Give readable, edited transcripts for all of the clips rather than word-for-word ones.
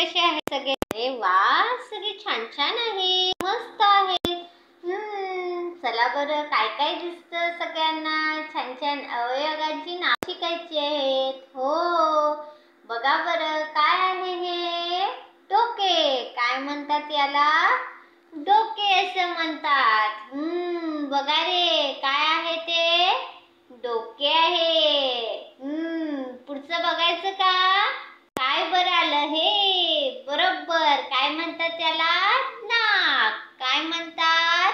कसे आहे सगळे? अरे वा, सगळे छान छान आहे, मस्त आहे. चला बरं, काय काय दिसतं सगळ्यांना? छान छान अवयवांची नाव शिकायची आहेत. हो, बघा बरं, काय आहे हे? डोके. काय म्हणतात याला? डोके असं म्हणतात. बघा रे, काय आहे ते? डोके आहे. पुढचं बघायचं का? काय बरं आलं हे? बरोबर. काय म्हणतात त्याला? नाक. काय म्हणतात?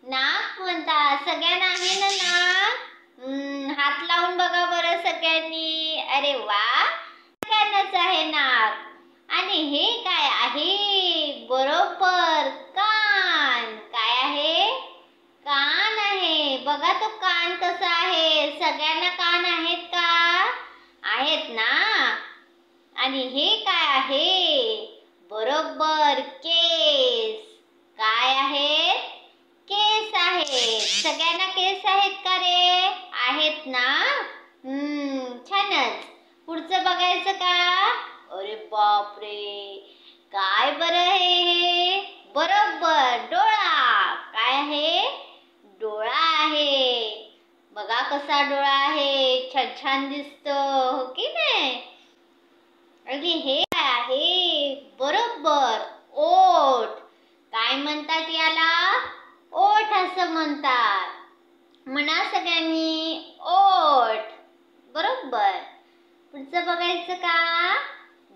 नाक म्हणतात. सगळ्यांना आहे ना नाक? हात लावून बघा बरं सगळ्यांनी. अरे वा, सगळ्यांनाच आहे नाक. आणि हे काय आहे? बरोबर, कान. काय आहे? कान आहे. बघा तो कान कसा आहे. सगळ्यांना कान आहेत का? आहेत ना. आणि हे काय आहे? बरोबर, केस. काय आहेत? केस आहेत. सगळ्यांना केस आहेत का रे? आहेत ना. छानच. पुढचं बघायचं का? अरे बापरे, काय बरं हे? बरोबर, डोळा. काय आहे? डोळा आहे. बघा कसा डोळा आहे, छान छान दिसतो, हो की नाही? आणि हे काय आहे? बरोबर, ओठ. काय म्हणतात याला? ओठ असं म्हणतात. म्हणा सगळ्यांनी, ओठ. बरोबर. पुढचं बघायचं का?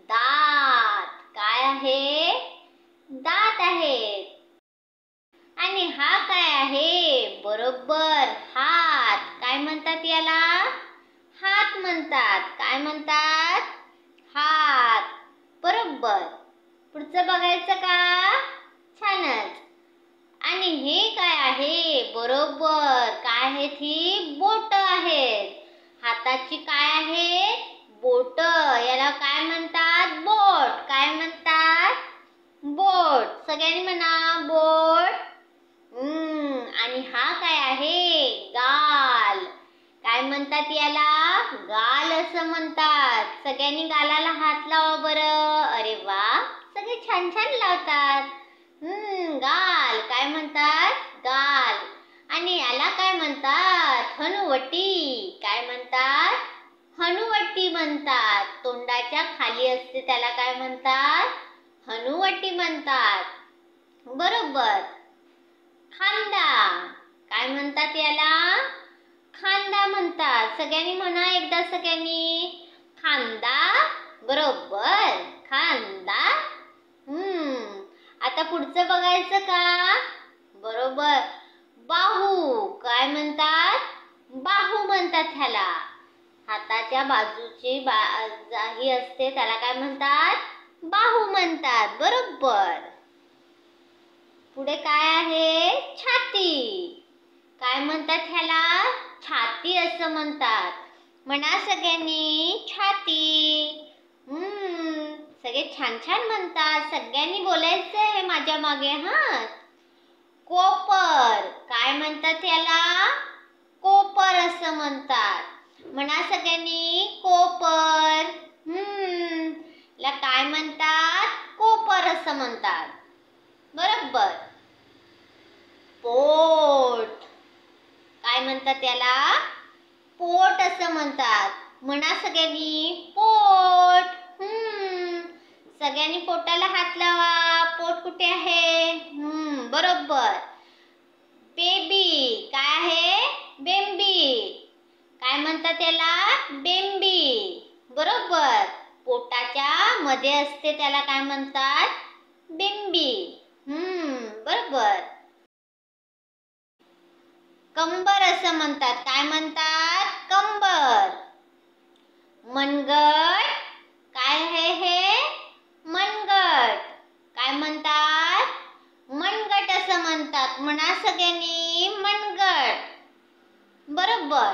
दात. काय आहे? दात आहेत. आणि हा काय आहे? बरोबर, हात. काय म्हणतात याला? हात म्हणतात. काय म्हणतात? हात. बरोबर. पुढचं बघायचं का? छानच. आणि हे काय आहे? बरोबर. काय आहेत ही? बोट आहेत. हाताची काय आहेत? बोट. याला काय म्हणतात? बोट. काय म्हणतात? बोट. सगळ्यांनी म्हणा, बोट. आणि हा काय आहे? गाल. काय म्हणतात याला? गाल असं म्हणतात. सगळ्यांनी गालाला हात लावा बरं. अरे वा, सगळे छान छान लावतात. गाल. काय म्हणतात? गाल. आणि याला काय म्हणतात? हनुवटी. काय म्हणतात? हनुवटी म्हणतात. तोंडाच्या खाली असते त्याला काय म्हणतात? हनुवटी म्हणतात. बरोबर. खांदा. काय म्हणतात याला? खांदा म्हणतात. सगळ्यांनी म्हणा एकदा सगळ्यांनी, खांदा. बरोबर, खांदा. आता पुढचं बघायचं का? बरोबर, बाहू. काय म्हणतात? बाहू म्हणतात ह्याला. हाताच्या बाजूची ही असते त्याला काय म्हणतात? बाहू म्हणतात. बरोबर. पुढे काय आहे? छाती. काय म्हणतात ह्याला? छाती असं म्हणतात. म्हणा सगळ्यांनी, छाती. सगळे छान छान म्हणतात. सगळ्यांनी बोलायचं आहे माझ्या मागे. कोपर. काय म्हणतात याला? कोपर असं म्हणतात. म्हणा सगळ्यांनी, कोपर. ला काय म्हणतात? कोपर असं म्हणतात. बरोबर. पोट. काय म्हणतात याला? पोट असं म्हणतात. म्हणा सगळ्यांनी, पोट. सगळ्यांनी पोटाला हात लावा. पोट कुठे आहे? बरोबर. बेबी. काय आहे? बेंबी. काय म्हणतात त्याला? बेंबी. बरोबर. पोटाच्या मध्ये असते त्याला काय म्हणतात? बेंबी. बरोबर. कंबर असं म्हणतात. काय म्हणतात? कंबर. मनगट. काय आहे हे? मनगट. काय म्हणतात? मनगट असं म्हणतात. म्हणा सगळ्यांनी, मनगट. बरोबर.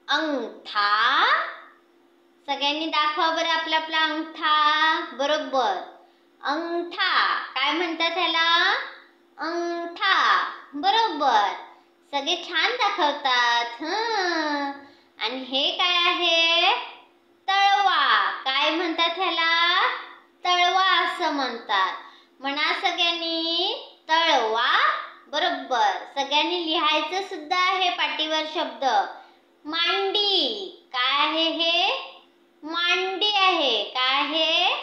अंगठा. सगळ्यांनी दाखवा बरं आपला आपला अंगठा. बरोबर, अंगठा. काय म्हणतात ह्याला? अंगठा. बरोबर. सगळे छान दाखवतात. आणि हे काय आहे? तळवा. काय म्हणतात म्हणतात ह्याला? तळवा असं म्हणतात. म्हणा सगळ्यांनी, तळवा. बरोबर. सगळ्यांनी लिहायचं सुद्धा आहे पाटीवर शब्द. मांडी. काय आहे हे? मांडी आहे. काय आहे?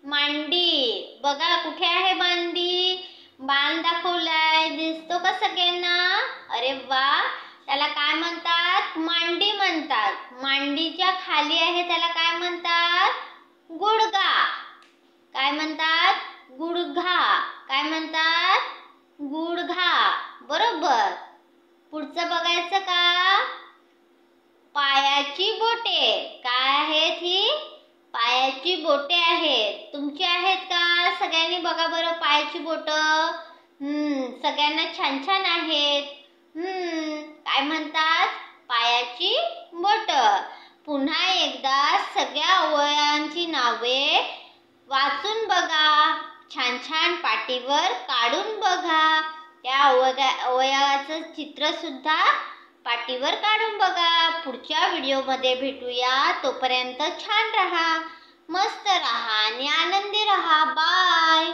मांडी. बघा कुठे आहे मांडी? बाण दाखवलाय, दिसतो का सगळ्यांना? अरे वा. त्याला काय म्हणतात? मांडी म्हणतात. मांडीच्या खाली आहे त्याला काय म्हणतात? गुडघा. काय म्हणतात? गुडघा. काय म्हणतात? गुडघा. बरोबर. पुढचं बघायचं का? पायाची बोटे. काय आहेत ही? पायाची बोटे आहेत. तुमची आहेत का? सगळ्यांनी बघा बरं पायाची बोट. सगळ्यांना छान छान आहेत. काय म्हणतात? पायाची बोट. पुन्हा एकदा सगळ्या अवयवांची नावे वाचून बघा. छान छान पाटीवर काढून बघा. त्या अवयवाचं चित्र सुद्धा पाटीवर काढून बघा. पुढच्या व्हिडिओमध्ये भेटूया. तोपर्यंत छान राहा, मस्त राहा आणि आनंदी राहा. बाय.